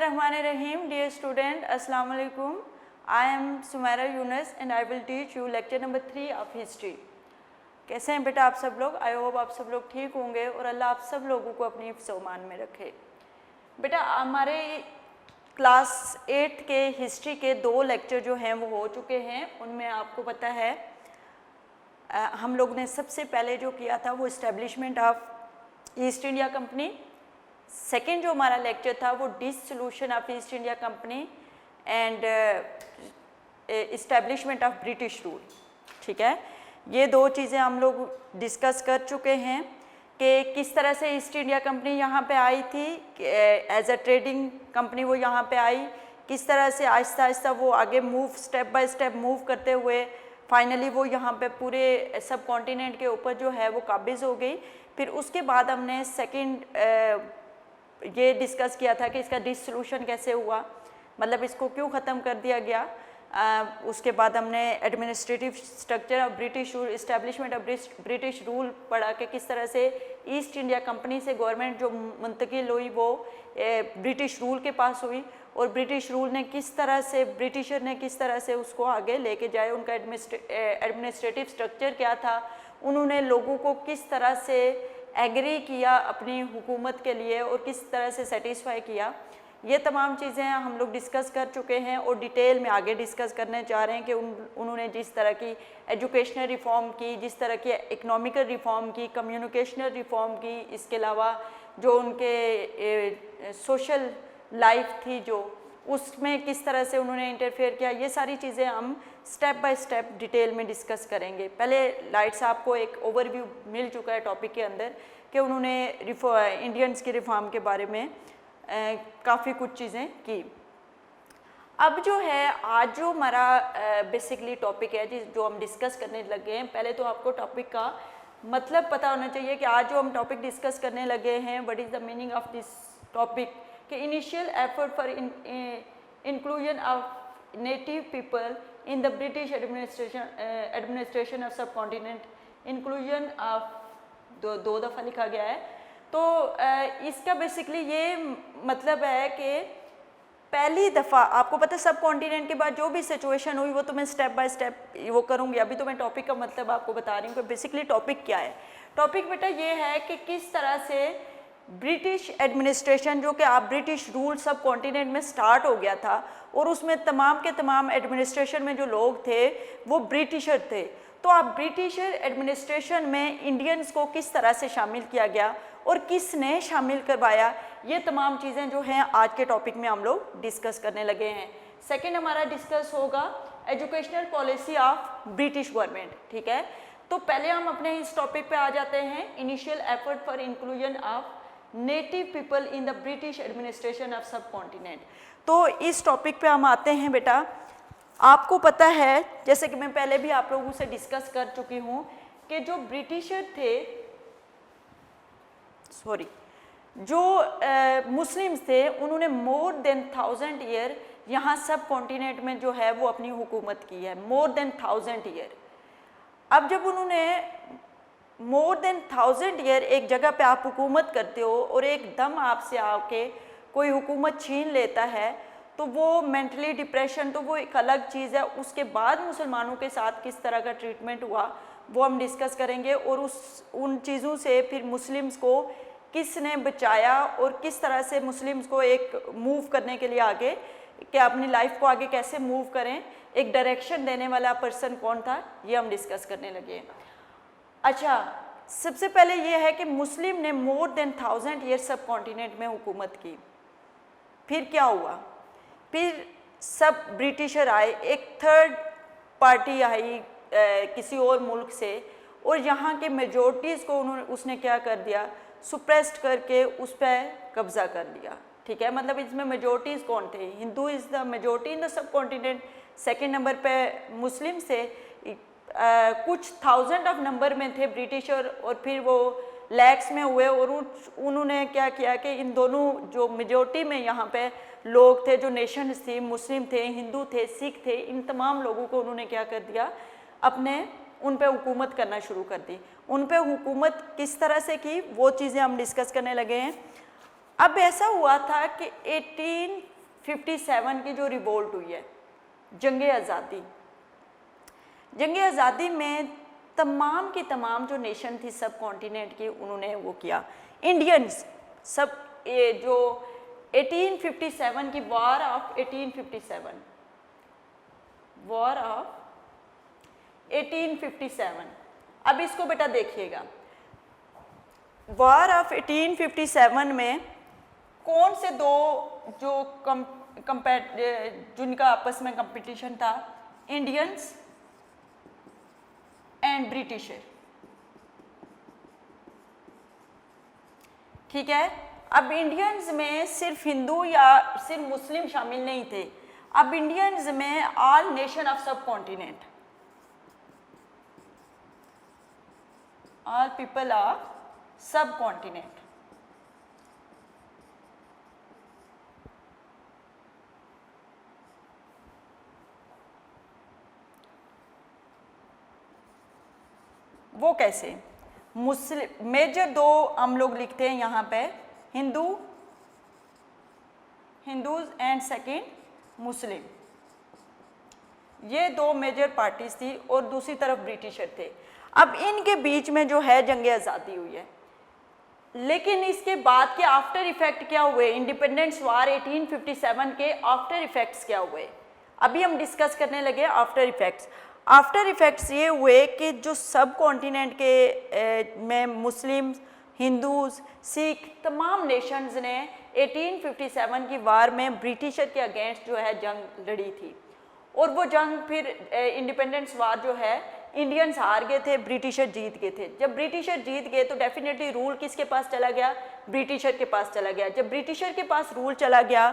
Bismillahirrahmanirrahim. Dear student, Assalamu alaikum. I am Sumaira Yunus and I will teach you lecture number 3 of history. कैसे हैं बेटा आप सब लोग? आई होप आप सब लोग ठीक होंगे और अल्लाह आप सब लोगों को अपनी हिफ्ज़-ओ-मान में रखे। बेटा हमारे क्लास 8 के हिस्ट्री के 2 लेक्चर जो हैं वो हो चुके हैं। उनमें आपको पता है हम लोग ने सबसे पहले जो किया था वो establishment of east India company. Second जो हमारा लेक्चर था वो dissolution of east India company and establishment of British rule. ठीक है, ये 2 चीज़ें हम लोग डिस्कस कर चुके हैं कि किस तरह से ईस्ट इंडिया कंपनी यहाँ पे आई थी, एज अ ट्रेडिंग कंपनी वो यहाँ पे आई, किस तरह से आहिस्ता आहिस्ता वो आगे move step by step move करते हुए फाइनली वो यहाँ पे पूरे सब कॉन्टिनेंट के ऊपर जो है वो काबिज़ हो गई। फिर उसके बाद हमने सेकेंड ये डिस्कस किया था कि इसका डिसोल्यूशन कैसे हुआ, मतलब इसको क्यों ख़त्म कर दिया गया। उसके बाद हमने administrative structure of British rule, establishment of British rule पढ़ा कि किस तरह से ईस्ट इंडिया कंपनी से गवर्नमेंट जो मुंतकिल हुई वो ब्रिटिश रूल के पास हुई और ब्रिटिश रूल ने किस तरह से, ब्रिटिशर ने किस तरह से उसको आगे लेके जाए, उनका एडमिनिस्ट्रेटिव स्ट्रक्चर क्या था, उन्होंने लोगों को किस तरह से एग्री किया अपनी हुकूमत के लिए और किस तरह से सेटिस्फाई किया। ये तमाम चीज़ें हम लोग डिस्कस कर चुके हैं और डिटेल में आगे डिस्कस करने चाह रहे हैं कि उन्होंने जिस तरह की एजुकेशनल रिफ़ॉर्म की, जिस तरह की इकनॉमिकल रिफ़ॉर्म की, कम्युनिकेशनल रिफ़ॉर्म की, इसके अलावा जो उनके सोशल लाइफ थी जो उसमें किस तरह से उन्होंने इंटरफेयर किया, ये सारी चीज़ें हम स्टेप बाय स्टेप डिटेल में डिस्कस करेंगे। पहले लाइट्स आपको एक ओवरव्यू मिल चुका है टॉपिक के अंदर कि उन्होंने इंडियंस की रिफॉर्म के बारे में काफ़ी कुछ चीज़ें की। अब जो है आज जो हमारा बेसिकली टॉपिक है जो हम डिस्कस करने लगे हैं, पहले तो आपको टॉपिक का मतलब पता होना चाहिए कि आज जो हम टॉपिक डिस्कस करने लगे हैं, what is the meaning of this topic, कि initial effort for inclusion of native people in the British administration of subcontinent, inclusion of दो दफ़ा लिखा गया है। तो इसका बेसिकली ये मतलब है कि पहली दफ़ा आपको पता है सब कॉन्टिनेंट के बाद जो भी सिचुएशन हुई वो तो मैं स्टेप बाय स्टेप वो करूँगी। अभी तो मैं टॉपिक का मतलब आपको बता रही हूँ कि बेसिकली टॉपिक क्या है। टॉपिक बेटा ये है कि किस तरह से ब्रिटिश एडमिनिस्ट्रेशन जो कि आप ब्रिटिश रूल सब कॉन्टिनेंट में स्टार्ट हो गया था और उसमें तमाम के तमाम एडमिनिस्ट्रेशन में जो लोग थे वो ब्रिटिशर थे। तो आप ब्रिटिशर एडमिनिस्ट्रेशन में इंडियंस को किस तरह से शामिल किया गया और किसने शामिल करवाया, ये तमाम चीज़ें जो हैं आज के टॉपिक में हम लोग डिस्कस करने लगे हैं। सेकेंड हमारा डिस्कस होगा educational policy of British government. ठीक है, तो पहले हम अपने इस टॉपिक पे आ जाते हैं, initial effort for inclusion of native people in the British administration of सब कॉन्टिनेंट। तो इस टॉपिक पे हम आते हैं बेटा। आपको पता है जैसे कि मैं पहले भी आप लोगों से डिस्कस कर चुकी हूँ कि जो ब्रिटिशर थे, जो मुस्लिम्स थे, उन्होंने मोर देन 1000 ईयर यहाँ सब कॉन्टिनेंट में जो है वो अपनी हुकूमत की है, मोर देन 1000 ईयर। अब जब उन्होंने मोर देन 1000 ईयर एक जगह पे आप हुकूमत करते हो और एकदम आपसे आके कोई हुकूमत छीन लेता है तो वो मेंटली डिप्रेशन तो वो एक अलग चीज़ है। उसके बाद मुसलमानों के साथ किस तरह का ट्रीटमेंट हुआ वो हम डिस्कस करेंगे और उन चीज़ों से फिर मुस्लिम्स को किसने बचाया और किस तरह से मुस्लिम्स को एक मूव करने के लिए आगे कि अपनी लाइफ को आगे कैसे मूव करें, एक डायरेक्शन देने वाला पर्सन कौन था, ये हम डिस्कस करने लगे। अच्छा, सबसे पहले ये है कि मुस्लिम ने मोर देन 1000 ईयर सब कॉन्टिनेंट में हुकूमत की। फिर क्या हुआ, फिर सब ब्रिटिशर आए, एक थर्ड पार्टी आई किसी और मुल्क से और यहाँ के मेजॉरिटीज़ को उसने क्या कर दिया, सुप्रेस्ड करके उस पर कब्ज़ा कर लिया। ठीक है, मतलब इसमें मेजॉरिटीज़ कौन थे, Hindu is the majority in the sub continent. Second number पे मुस्लिम से कुछ 1000 ऑफ नंबर में थे ब्रिटिशर और फिर वो लैक्स में हुए और उन्होंने क्या किया कि इन दोनों जो मेजॉरिटी में यहाँ पे लोग थे, जो नेशंस थी, मुस्लिम थे, हिंदू थे, सिख थे, इन तमाम लोगों को उन्होंने क्या कर दिया, अपने उन पे हुकूमत करना शुरू कर दी। उन पे हुकूमत किस तरह से की वो चीज़ें हम डिस्कस करने लगे हैं। अब ऐसा हुआ था कि 1857 की जो रिवोल्ट हुई है, जंग आज़ादी, जंग आज़ादी में तमाम की तमाम जो नेशन थी सब कॉन्टिनेंट की, उन्होंने वो किया। इंडियंस सब ये जो 1857 की वॉर ऑफ 1857, वॉर ऑफ 1857, अब इसको बेटा देखिएगा, वॉर ऑफ 1857 में कौन से दो जो जिनका आपस में कंपटीशन था, इंडियंस एंड ब्रिटिशर, ठीक है। अब इंडियंस में सिर्फ हिंदू या सिर्फ मुस्लिम शामिल नहीं थे, अब इंडियंस में ऑल नेशन ऑफ सब कॉन्टिनेंट, ऑल पीपल ऑफ सब कॉन्टिनेंट, वो कैसे, मुस्लिम मेजर दो हम लोग लिखते हैं यहाँ पे, हिंदूज एंड सेकेंड मुस्लिम, ये दो मेजर पार्टीज थी और दूसरी तरफ ब्रिटिशर थे। अब इनके बीच में जो है जंग आज़ादी हुई है, लेकिन इसके बाद के आफ्टर इफेक्ट क्या हुए, इंडिपेंडेंस वार 1857 के आफ्टर इफेक्ट्स क्या हुए, अभी हम डिस्कस करने लगे आफ्टर इफेक्ट्स। आफ्टर इफेक्ट्स ये हुए कि जो सब कॉन्टिनेंट के में मुस्लिम, हिंदूज, सिख, तमाम नेशंस ने 1857 की वार में ब्रिटिशर के अगेंस्ट जो है जंग लड़ी थी, और वो जंग फिर इंडिपेंडेंस वार जो है इंडियंस हार गए थे, ब्रिटिशर जीत गए थे। जब ब्रिटिशर जीत गए तो डेफिनेटली रूल किसके पास चला गया, ब्रिटिशर के पास चला गया। जब ब्रिटिशर के पास रूल चला गया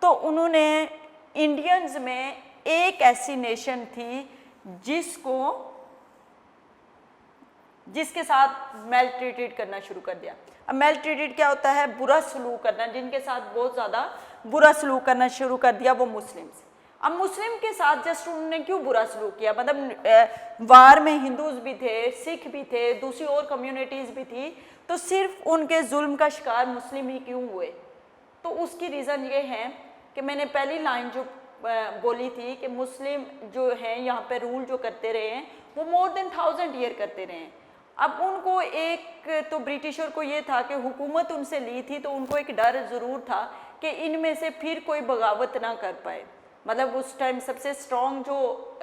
तो उन्होंने इंडियंस में एक ऐसी नेशन थी जिसके साथ मेल ट्रीटेड करना शुरू कर दिया। अब मेल ट्रीटेड क्या होता है, बुरा सलूक करना, जिनके साथ बहुत ज़्यादा बुरा सलूक करना शुरू कर दिया वो मुस्लिम्स। अब मुस्लिम के साथ जस्ट उन्होंने क्यों बुरा सलूक किया, मतलब वार में हिंदूज भी थे, सिख भी थे, दूसरी और कम्युनिटीज़ भी थी, तो सिर्फ उनके जुल्म का शिकार मुस्लिम ही क्यों हुए। तो उसकी रीज़न ये है कि मैंने पहली लाइन जो बोली थी कि मुस्लिम जो हैं यहाँ पे रूल जो करते रहे हैं वो मोर देन 1000 ईयर करते रहे हैं। अब उनको एक तो ब्रिटिशर को ये था कि हुकूमत उनसे ली थी, तो उनको एक डर ज़रूर था कि इनमें से फिर कोई बगावत ना कर पाए। मतलब उस टाइम सबसे स्ट्रॉन्ग जो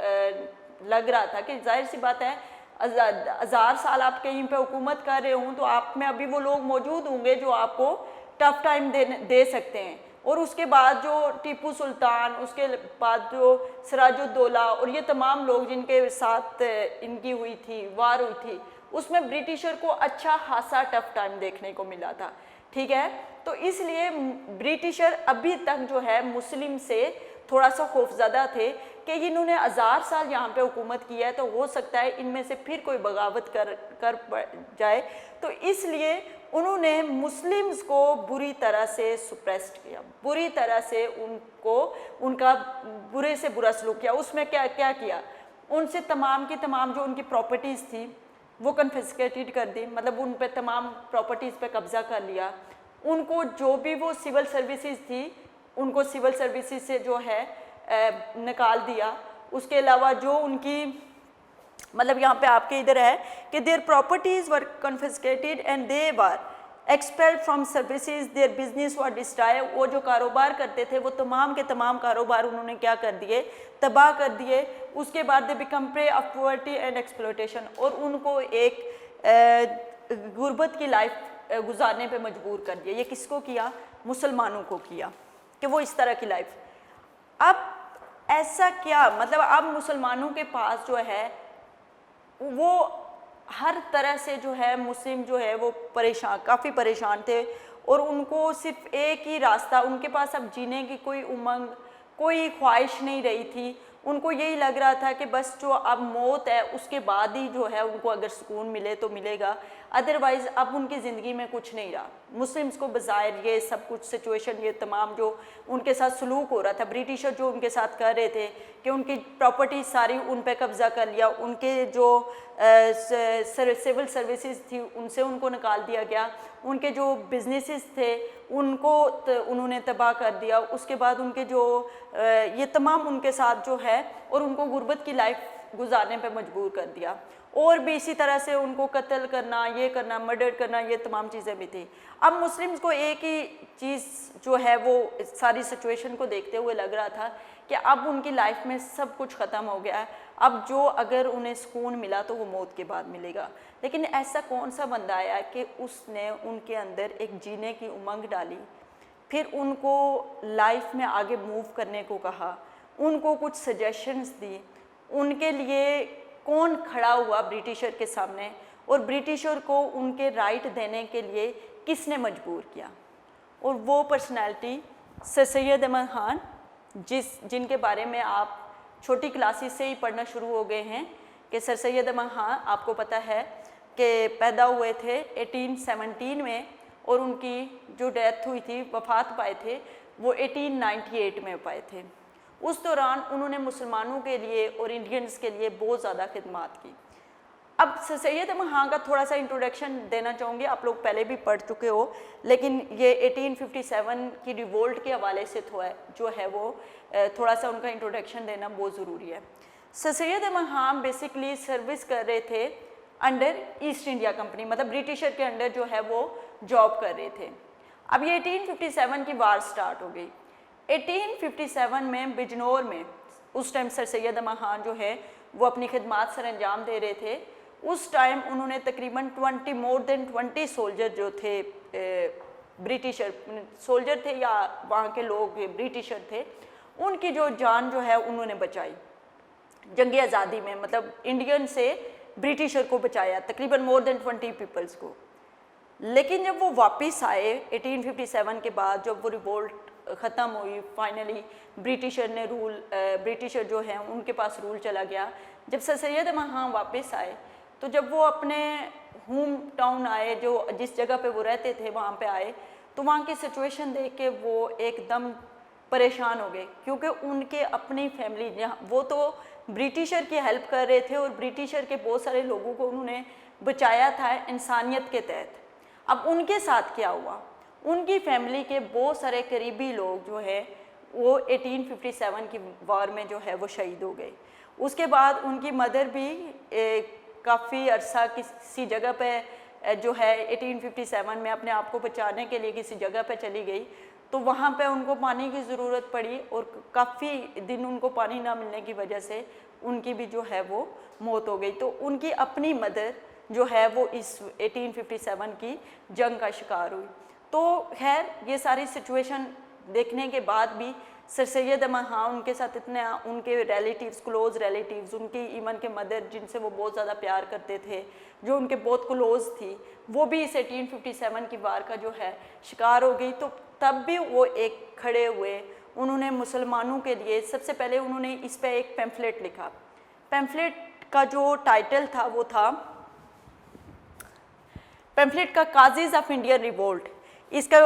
लग रहा था कि जाहिर सी बात है 1000 साल आप कहीं पे हुकूमत कर रहे हों तो आप में अभी वो लोग मौजूद होंगे जो आपको टफ टाइम दे सकते हैं। और उसके बाद जो टीपू सुल्तान, उसके बाद जो सिराजुद्दौला और ये तमाम लोग जिनके साथ इनकी हुई थी, वार हुई थी, उसमें ब्रिटिशर को अच्छा खासा टफ टाइम देखने को मिला था। ठीक है, तो इसलिए ब्रिटिशर अभी तक जो है मुस्लिम से थोड़ा सा खौफज़दा थे कि इन्होंने 1000 साल यहाँ पे हुकूमत की है, तो हो सकता है इनमें से फिर कोई बगावत कर जाए। तो इसलिए उन्होंने मुस्लिम्स को बुरी तरह से सुप्रेस्ड किया, बुरी तरह से उनका बुरे से बुरा सलूक किया। उसमें क्या क्या किया, उनसे तमाम की तमाम जो उनकी प्रॉपर्टीज़ थी वो कन्फिस्केटेड कर दी, मतलब उन पे तमाम प्रॉपर्टीज़ पे कब्ज़ा कर लिया। उनको जो भी वो सिविल सर्विसेज थी उनको सिविल सर्विसेज से जो है निकाल दिया। उसके अलावा जो उनकी मतलब यहाँ पे आपके इधर है कि their properties were confiscated and they were expelled from services, their business were destroyed. वो जो कारोबार करते थे वो तमाम के तमाम कारोबार उन्होंने क्या कर दिए, तबाह कर दिए। उसके बाद they become pray of poverty and exploitation, और उनको एक गुर्बत की लाइफ गुजारने पे मजबूर कर दिया। ये किसको किया, मुसलमानों को किया कि वो इस तरह की लाइफ। अब ऐसा क्या मतलब, अब मुसलमानों के पास जो है वो हर तरह से जो है मुस्लिम जो है वो काफ़ी परेशान थे, और उनको सिर्फ एक ही रास्ता, उनके पास अब जीने की कोई उमंग, कोई ख्वाहिश नहीं रही थी। उनको यही लग रहा था कि बस जो अब मौत है उसके बाद ही जो है उनको अगर सुकून मिले तो मिलेगा, अदरवाइज़ अब उनकी ज़िंदगी में कुछ नहीं रहा। मुस्लिम्स को बज़ाहिर ये सब कुछ सिचुएशन, ये तमाम जो उनके साथ सलूक हो रहा था, ब्रिटिशर जो उनके साथ कर रहे थे कि उनकी प्रॉपर्टी सारी उन पे कब्ज़ा कर लिया, उनके जो सिविल सर्विसेज थी उनसे उनको निकाल दिया गया, उनके जो बिजनेसेस थे उनको उन्होंने तबाह कर दिया। उसके बाद उनके जो ये तमाम उनके साथ जो है और उनको गुर्बत की लाइफ गुजारने पे मजबूर कर दिया। और भी इसी तरह से उनको कत्ल करना, ये करना, मर्डर करना, ये तमाम चीज़ें भी थी। अब मुस्लिम्स को एक ही चीज़ जो है वो सारी सिचुएशन को देखते हुए लग रहा था कि अब उनकी लाइफ में सब कुछ ख़त्म हो गया है, अब जो अगर उन्हें सुकून मिला तो वो मौत के बाद मिलेगा। लेकिन ऐसा कौन सा बंदा आया कि उसने उनके अंदर एक जीने की उमंग डाली, फिर उनको लाइफ में आगे मूव करने को कहा, उनको कुछ सजेशंस दी। उनके लिए कौन खड़ा हुआ ब्रिटिशर के सामने, और ब्रिटिशर को उनके राइट देने के लिए किसने मजबूर किया। और वो पर्सनैलिटी सर सैयद अहमद ख़ान, जिनके बारे में आप छोटी क्लासेस से ही पढ़ना शुरू हो गए हैं कि सर सैयद अहमद ख़ान आपको पता है कि पैदा हुए थे 1817 में और उनकी जो डेथ हुई थी, वफ़ात पाए थे, वो 1898 में पाए थे। उस दौरान उन्होंने मुसलमानों के लिए और इंडियंस के लिए बहुत ज़्यादा खिदमत की। अब सर सैयद अहमद ख़ान का थोड़ा सा इंट्रोडक्शन देना चाहूँगी, आप लोग पहले भी पढ़ चुके हो, लेकिन ये 1857 की रिवोल्ट के हवाले से जो है वो थोड़ा सा उनका इंट्रोडक्शन देना बहुत ज़रूरी है। Sir Sayyid Ahmad Khan basically service कर रहे थे अंडर ईस्ट इंडिया कंपनी, मतलब ब्रिटिशर के अंडर जो है वो जॉब कर रहे थे। अब ये 1857 की वार स्टार्ट हो गई। 1857 में बिजनौर में उस टाइम सर सैयद अहमद ख़ान जो है वो अपनी खिदमत सर अंजाम दे रहे थे। उस टाइम उन्होंने तकरीबन मोर देन 20 सोल्जर जो थे, ब्रिटिशर सोल्जर थे या वहाँ के लोग ब्रिटिशर थे, उनकी जो जान जो है उन्होंने बचाई जंगी आज़ादी में, मतलब इंडियन से ब्रिटिशर को बचाया, तकरीबन मोर देन 20 पीपल्स को। लेकिन जब वो वापस आए 1857 के बाद, जब वो रिवोल्ट ख़त्म हुई, फाइनली ब्रिटिशर जो है उनके पास रूल चला गया। जब सर सैयद अहमद ख़ान वापस आए तो जब वो अपने होम टाउन आए, जो जिस जगह पे वो रहते थे वहाँ पे आए, तो वहाँ की सिचुएशन देख के वो एकदम परेशान हो गए, क्योंकि उनके अपनी फैमिली, जहाँ वो तो ब्रिटिशर की हेल्प कर रहे थे और ब्रिटिशर के बहुत सारे लोगों को उन्होंने बचाया था इंसानियत के तहत। अब उनके साथ क्या हुआ, उनकी फैमिली के बहुत सारे करीबी लोग जो है वो 1857 की वार में जो है वो शहीद हो गए। उसके बाद उनकी मदर भी काफ़ी अरसा किसी जगह पे जो है 1857 में अपने आप को बचाने के लिए किसी जगह पे चली गई, तो वहाँ पे उनको पानी की ज़रूरत पड़ी और काफ़ी दिन उनको पानी ना मिलने की वजह से उनकी भी जो है वो मौत हो गई। तो उनकी अपनी मदर जो है वो इस 1857 की जंग का शिकार हुई। तो खैर ये सारी सिचुएशन देखने के बाद भी सर सैयद अहमद ख़ान, उनके साथ इतने उनके रिलेटिव्स, क्लोज़ रिलेटिव्स, उनकी इवन के मदर जिनसे वो बहुत ज़्यादा प्यार करते थे, जो उनके बहुत क्लोज़ थी, वो भी इस 1857 की वार का जो है शिकार हो गई। तो तब भी वो एक खड़े हुए, उन्होंने मुसलमानों के लिए सबसे पहले उन्होंने इस पर एक पैम्फलेट लिखा। पैम्फलेट का जो टाइटल था वो था, पैम्फलेट का काज़ीज़ ऑफ इंडियन रिवोल्ट। इसका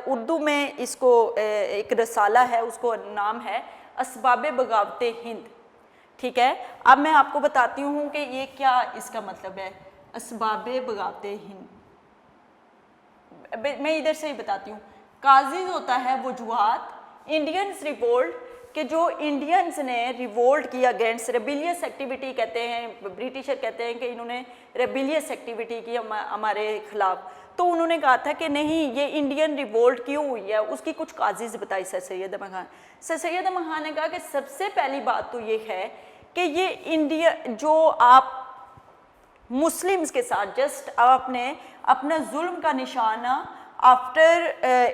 उर्दू में इसको एक रसाला है, उसको नाम है असबाब बगावत हिंद। ठीक है, अब मैं आपको बताती हूँ कि ये क्या इसका मतलब है, असबाब बगावत हिंद। मैं इधर से ही बताती हूँ। काज़ीज़ होता है वजूहात, इंडियंस रिवोल्ट, कि जो इंडियंस ने रिवोल्ट किया अगेंस्ट, रेबिलियस एक्टिविटी कहते हैं, ब्रिटिशर कहते हैं कि इन्होंने रेबिलियस एक्टिविटी की हमारे खिलाफ। तो उन्होंने कहा था कि नहीं, ये इंडियन रिवोल्ट क्यों हुई है, उसकी कुछ काज़ीज़ बताई सर सैयद अहमद ख़ान। सर सैयद अहमद ख़ान ने कहा कि सबसे पहली बात तो ये है कि ये इंडिया, जो आप मुस्लिम्स के साथ जस्ट आपने अपना जुल्म का निशाना आफ्टर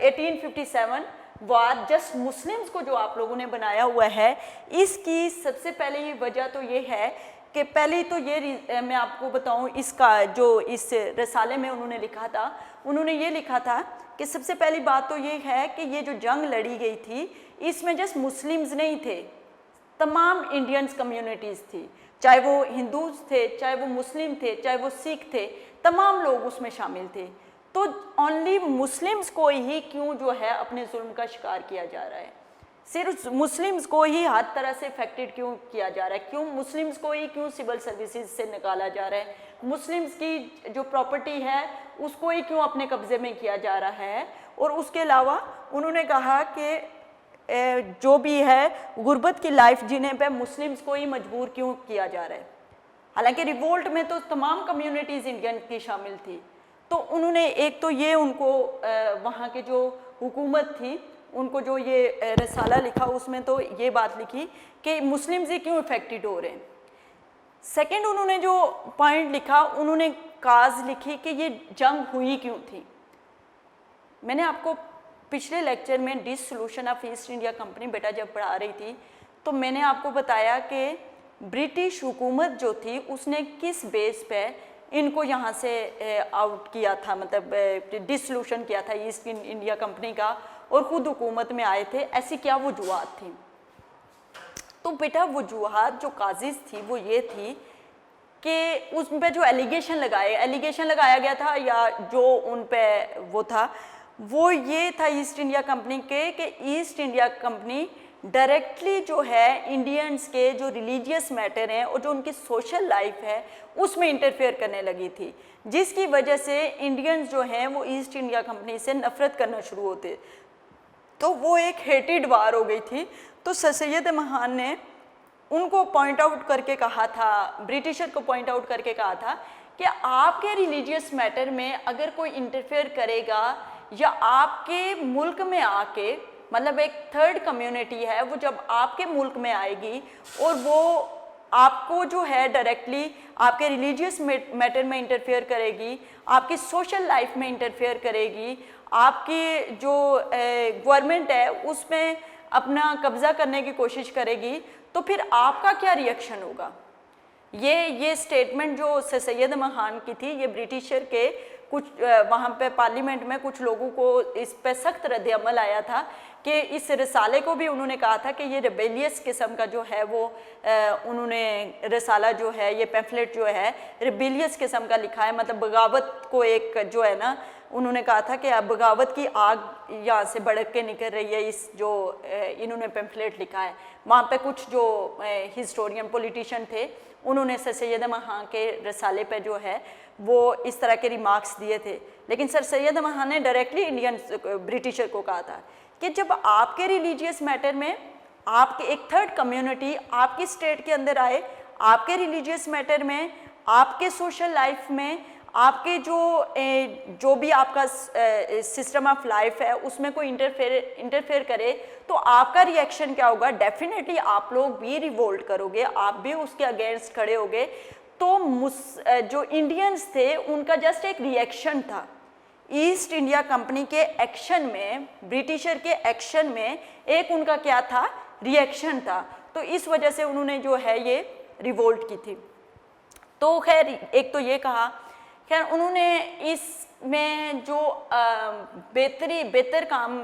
1857 वार जस्ट मुस्लिम्स को जो आप लोगों ने बनाया हुआ है, इसकी सबसे पहली वजह तो ये है कि पहले तो ये मैं आपको बताऊं, इसका जो इस रसाले में उन्होंने लिखा था, उन्होंने ये लिखा था कि सबसे पहली बात तो ये है कि ये जो जंग लड़ी गई थी इसमें जस्ट मुस्लिम्स नहीं थे, तमाम इंडियंस कम्युनिटीज़ थी, चाहे वो हिंदूज थे, चाहे वो मुस्लिम थे, चाहे वो सिख थे, तमाम लोग उसमें शामिल थे। तो ओनली मुस्लिम्स को ही क्यों जो है अपने जुल्म का शिकार किया जा रहा है, सिर्फ मुस्लिम्स को ही हर तरह से अफेक्टेड क्यों किया जा रहा है, क्यों मुस्लिम्स को ही क्यों सिविल सर्विसेज से निकाला जा रहा है, मुस्लिम्स की जो प्रॉपर्टी है उसको ही क्यों अपने कब्जे में किया जा रहा है, और उसके अलावा उन्होंने कहा कि जो भी है गुर्बत की लाइफ जीने पे मुस्लिम्स को ही मजबूर क्यों किया जा रहा है। हालांकि रिवोल्ट में तो तमाम कम्युनिटीज़ इंडियन की शामिल थी। तो उन्होंने एक तो ये उनको वहाँ के जो हुकूमत थी उनको जो ये रसाला लिखा उसमें तो ये बात लिखी कि मुस्लिम्स ही क्यों इफेक्टेड हो रहे हैं। सेकंड उन्होंने जो पॉइंट लिखा उन्होंने काज लिखी कि ये जंग हुई क्यों थी। मैंने आपको पिछले लेक्चर में dissolution of east India company बेटा जब पढ़ा रही थी तो मैंने आपको बताया कि ब्रिटिश हुकूमत जो थी उसने किस बेस पे इनको यहाँ से आउट किया था, मतलब डिसोल्यूशन किया था ईस्ट इंडिया कंपनी का, और ख़ुद हुकूमत में आए थे। ऐसी क्या वजूहत थी? तो बेटा वजूहत जो काजिज़ थी वो ये थी कि उस पे जो एलिगेशन लगाया गया था या जो उन पे वो था वो ये था ईस्ट इंडिया कंपनी के कि ईस्ट इंडिया कंपनी डायरेक्टली जो है इंडियंस के जो रिलीजियस मैटर हैं और जो उनकी सोशल लाइफ है उसमें इंटरफेयर करने लगी थी, जिसकी वजह से इंडियंस जो हैं वो ईस्ट इंडिया कंपनी से नफ़रत करना शुरू होते। तो वो एक हेटेड वार हो गई थी। तो सर सैयद महान ने उनको पॉइंट आउट करके कहा था, ब्रिटिशर को पॉइंट आउट करके कहा था कि आपके रिलीजियस मैटर में अगर कोई इंटरफेयर करेगा या आपके मुल्क में आके, मतलब एक थर्ड कम्युनिटी है वो जब आपके मुल्क में आएगी और वो आपको जो है डायरेक्टली आपके रिलीजियस मैटर में इंटरफेयर करेगी, आपकी सोशल लाइफ में इंटरफेयर करेगी, आपकी जो गवर्नमेंट है उसमें अपना कब्ज़ा करने की कोशिश करेगी, तो फिर आपका क्या रिएक्शन होगा। ये स्टेटमेंट जो सर सैयद महान की थी, ये ब्रिटिशर के कुछ वहाँ पे पार्लियामेंट में कुछ लोगों को इस पे सख्त रद्द अमल आया था कि इस रसाले को भी उन्होंने कहा था कि ये रिबेलियस किस्म का जो है वो उन्होंने रसाला जो है ये पैम्फलेट जो है रिबेलियस किस्म का लिखा है, मतलब बगावत को एक जो है ना उन्होंने कहा था कि अब बगावत की आग यहाँ से भड़क के निकल रही है। इस जो इन्होंने पैम्फलेट लिखा है वहाँ पे कुछ जो हिस्टोरियन पॉलिटिशियन थे उन्होंने सर सैयद महान के रसाले पे जो है वो इस तरह के रिमार्क्स दिए थे। लेकिन सर सैयद महान ने डायरेक्टली इंडियन ब्रिटिशर को कहा था कि जब आपके रिलीजियस मैटर में आपके एक थर्ड कम्युनिटी आपकी स्टेट के अंदर आए, आपके रिलीजियस मैटर में, आपके सोशल लाइफ में, आपके जो भी आपका सिस्टम ऑफ लाइफ है उसमें कोई इंटरफेयर करे तो आपका रिएक्शन क्या होगा। डेफिनेटली आप लोग भी रिवोल्ट करोगे, आप भी उसके अगेंस्ट खड़े होगे। तो जो इंडियंस थे उनका जस्ट एक रिएक्शन था ईस्ट इंडिया कंपनी के एक्शन में, ब्रिटिशर के एक्शन में एक उनका क्या था, रिएक्शन था। तो इस वजह से उन्होंने जो है ये रिवोल्ट की थी। तो खैर एक तो ये कहा, खैर उन्होंने इसमें जो बेहतर काम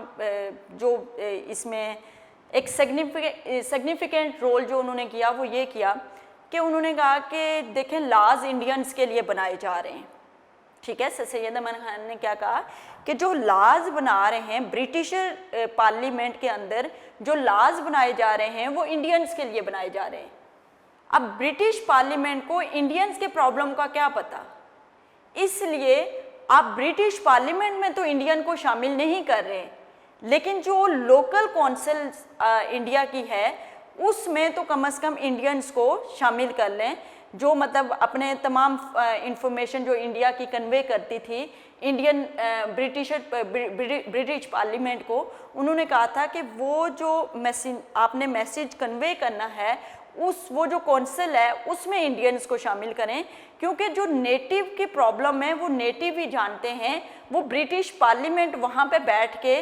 जो इसमें एक सिग्निफिकेंट रोल जो उन्होंने किया वो ये किया कि उन्होंने कहा कि देखें लॉज इंडियंस के लिए बनाए जा रहे हैं। ठीक है, सर सैयद अमन खान ने क्या कहा कि जो लॉज बना रहे हैं ब्रिटिशर पार्लियामेंट के अंदर, जो लॉज बनाए जा रहे हैं वो इंडियंस के लिए बनाए जा रहे हैं। अब ब्रिटिश पार्लियामेंट को इंडियंस के प्रॉब्लम का क्या पता, इसलिए आप ब्रिटिश पार्लियामेंट में तो इंडियन को शामिल नहीं कर रहे, लेकिन जो लोकल कौंसिल इंडिया की है उसमें तो कम से कम इंडियंस को शामिल कर लें, जो मतलब अपने तमाम इंफॉर्मेशन जो इंडिया की कन्वे करती थी इंडियन ब्रिटिश पार्लियामेंट को। उन्होंने कहा था कि वो जो आपने मैसेज कन्वे करना है वो जो कौंसिल है उसमें इंडियंस को शामिल करें, क्योंकि जो नेटिव की प्रॉब्लम है वो नेटिव ही जानते हैं। वो ब्रिटिश पार्लियामेंट वहाँ पे बैठ के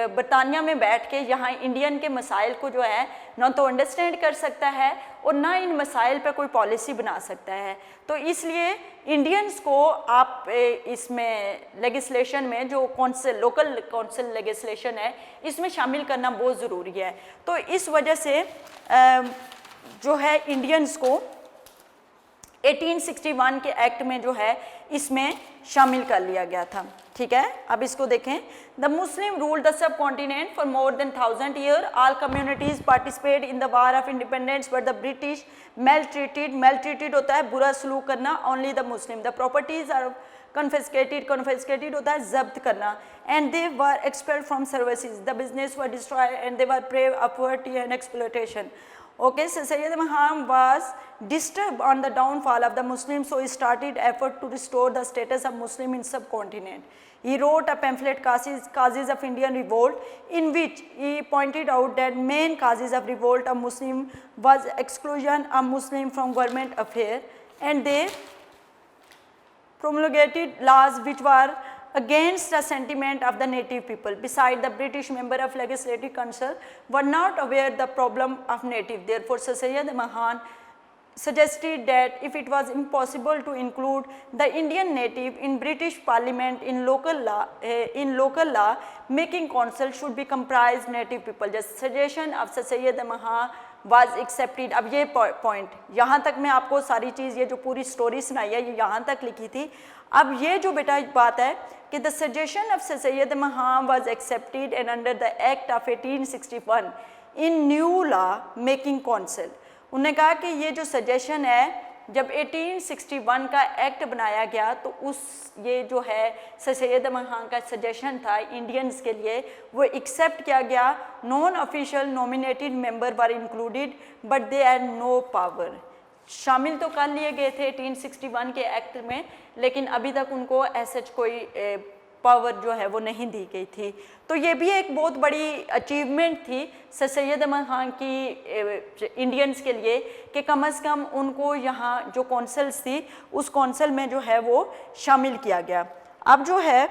बरतानिया में बैठ के यहाँ इंडियन के मसाइल को जो है ना तो अंडरस्टैंड कर सकता है और ना इन मसाइल पे कोई पॉलिसी बना सकता है। तो इसलिए इंडियंस को आप इसमें लेजिस्लेशन में जो कौंसिल लोकल कौंसिल लेजिस्लेशन है इसमें शामिल करना बहुत ज़रूरी है। तो इस वजह से जो है इंडियंस को 1861 के एक्ट में जो है इसमें शामिल कर लिया गया था। ठीक है, अब इसको देखें। The Muslim rule the subcontinent for more than 1000 year, all communities participate in the war of independence but the British maltreated होता है बुरा सलूक करना, only the Muslim, the properties are confiscated होता है जब्त करना, and they were expelled from services, the business were destroyed and they were prey of poverty and exploitation. Okay, so Sayyid Maham was disturbed on the downfall of the Muslims, so he started effort to restore the status of Muslim in subcontinent. He wrote a pamphlet, Causes of Indian Revolt, in which he pointed out that main causes of revolt of Muslim was exclusion of Muslim from government affair, and they promulgated laws which were against the sentiment of the native people. Besides, the British member of Legislative Council were not aware the problem of native. Therefore, Sir Syed Mahan suggested that if it was impossible to include the Indian native in British Parliament in local law making council should be comprised native people. The suggestion of Sir Syed Mahan was accepted. अब ये point यहाँ तक मैं आपको सारी चीज़ ये जो पूरी स्टोरी सुनाई है ये यहाँ तक लिखी थी। अब ये जो बेटा बात है कि the suggestion of Syed महाम was accepted and under the act of 1861 in new law making council, उन्होंने कहा कि ये जो सजेशन है जब 1861 का एक्ट बनाया गया तो उस ये जो है सैयद महाम का सजेशन था इंडियंस के लिए वो एक्सेप्ट किया गया। Non official nominated member were included but they had no power, शामिल तो कर लिए गए थे 1861 के एक्ट में, लेकिन अभी तक उनको ऐसा कोई पावर जो है वो नहीं दी गई थी। तो ये भी एक बहुत बड़ी अचीवमेंट थी सर सैयद अहमद खान की इंडियंस के लिए कि कम से कम उनको यहाँ जो कौंसल्स थी उस कौंसल में जो है वो शामिल किया गया। अब जो है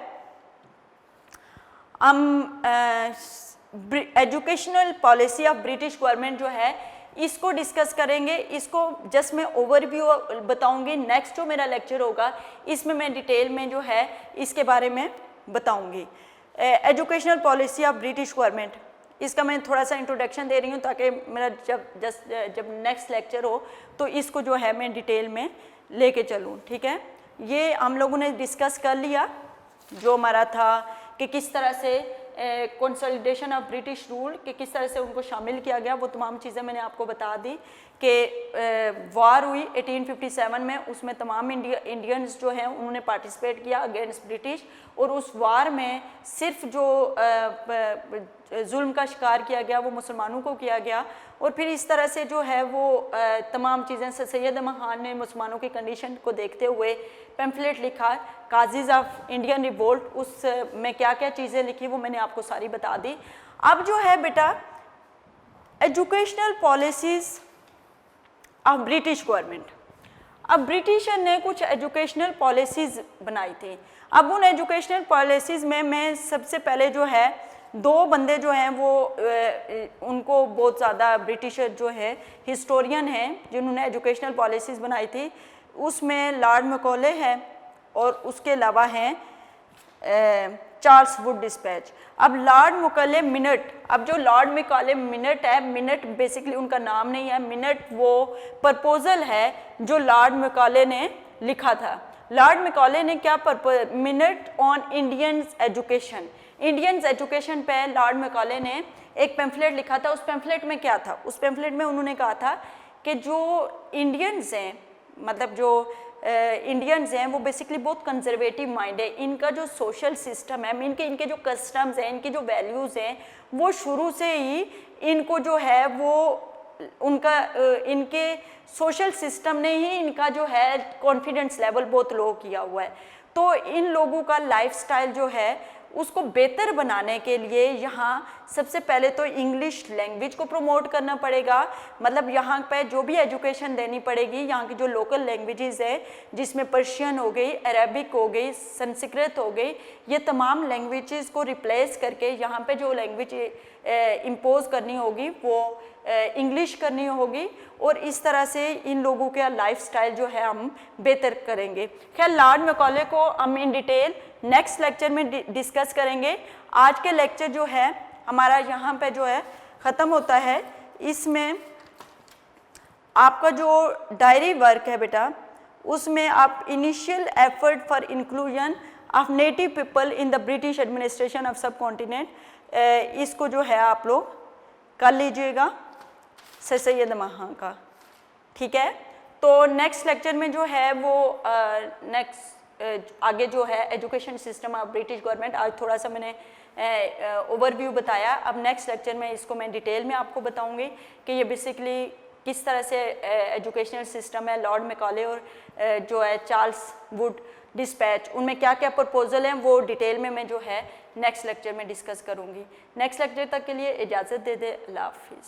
हम educational policy of British government जो है इसको डिस्कस करेंगे। इसको जस्ट मैं ओवरव्यू बताऊंगी, नेक्स्ट जो मेरा लेक्चर होगा इसमें मैं डिटेल में जो है इसके बारे में बताऊंगी। Educational policy of British government, इसका मैं थोड़ा सा इंट्रोडक्शन दे रही हूँ ताकि मेरा जब नेक्स्ट लेक्चर हो तो इसको जो है मैं डिटेल में लेके चलूँ। ठीक है, ये हम लोगों ने डिस्कस कर लिया जो हमारा था कि किस तरह से कंसोलिडेशन ऑफ ब्रिटिश रूल कि किस तरह से उनको शामिल किया गया, वो तमाम चीज़ें मैंने आपको बता दी कि वार हुई 1857 में, उसमें तमाम इंडियंस जो हैं उन्होंने पार्टिसिपेट किया अगेंस्ट ब्रिटिश, और उस वार में सिर्फ जो जुल्म का शिकार किया गया वो मुसलमानों को किया गया। और फिर इस तरह से जो है वो तमाम चीज़ें सैयद अहमद खान ने मुसलमानों की कंडीशन को देखते हुए पैम्फलेट लिखा काजीज़ ऑफ इंडियन रिवोल्ट, उस में क्या क्या चीज़ें लिखी वो मैंने आपको सारी बता दी। अब जो है बेटा educational policies of British government, अब ब्रिटिशर ने कुछ एजुकेशनल पॉलिसीज़ बनाई थी। अब उन एजुकेशनल पॉलिसीज़ में मैं सबसे पहले जो है दो बंदे जो हैं वो उनको बहुत ज़्यादा ब्रिटिशर जो है हिस्टोरियन हैं जिन्होंने एजुकेशनल पॉलिसीज़ बनाई थी, उसमें लॉर्ड मैकॉले है और उसके अलावा हैं चार्ल्स वुड डिस्पैच। अब लॉर्ड मैकॉले मिनट, अब जो लॉर्ड मैकॉले मिनट है, मिनट बेसिकली उनका नाम नहीं है, मिनट वो प्रपोजल है जो लॉर्ड मैकॉले ने लिखा था। लॉर्ड मैकॉले ने क्या minute on Indians education, Indians education पे लॉर्ड मैकॉले ने एक पैम्फलेट लिखा था। उस पैम्फलेट में क्या था, उस पैम्फलेट में उन्होंने कहा था कि जो इंडियंस हैं, मतलब जो इंडियंस हैं वो बेसिकली बहुत कंजर्वेटिव माइंड है, इनका जो सोशल सिस्टम है, इनके जो कस्टम्स हैं, इनकी जो वैल्यूज़ हैं वो शुरू से ही इनको जो है वो उनका इनके सोशल सिस्टम ने ही इनका जो है कॉन्फिडेंस लेवल बहुत लो किया हुआ है। तो इन लोगों का लाइफस्टाइल जो है उसको बेहतर बनाने के लिए यहाँ सबसे पहले तो इंग्लिश लैंग्वेज को प्रमोट करना पड़ेगा, मतलब यहाँ पे जो भी एजुकेशन देनी पड़ेगी यहाँ की जो लोकल लैंग्वेजेस है जिसमें पर्शियन हो गई, अरेबिक हो गई, संस्कृत हो गई, ये तमाम लैंग्वेजेस को रिप्लेस करके यहाँ पे जो लैंग्वेज इम्पोज करनी होगी वो इंग्लिश करनी होगी, और इस तरह से इन लोगों का लाइफस्टाइल जो है हम बेहतर करेंगे। खैर लॉर्ड मैकॉले को हम इन डिटेल नेक्स्ट लेक्चर में डिस्कस करेंगे। आज के लेक्चर जो है हमारा यहाँ पे जो है ख़त्म होता है। इसमें आपका जो डायरी वर्क है बेटा उसमें आप initial effort for inclusion of native people in the British administration of सब कॉन्टिनेंट, इसको जो है आप लोग कर लीजिएगा सर सैयद महां का। ठीक है, तो नेक्स्ट लेक्चर में जो है वो आगे जो है education system of British government, आज थोड़ा सा मैंने ओवरव्यू बताया। अब नेक्स्ट लेक्चर में इसको मैं डिटेल में आपको बताऊंगी कि ये बेसिकली किस तरह से एजुकेशनल सिस्टम है। लॉर्ड मैकॉले और जो है चार्ल्स वुड डिस्पैच, उनमें क्या क्या प्रपोजल हैं वो डिटेल में मैं जो है नेक्स्ट लेक्चर में डिस्कस करूंगी। नेक्स्ट लेक्चर तक के लिए इजाज़त दे दे, अल्लाह हाफिज़।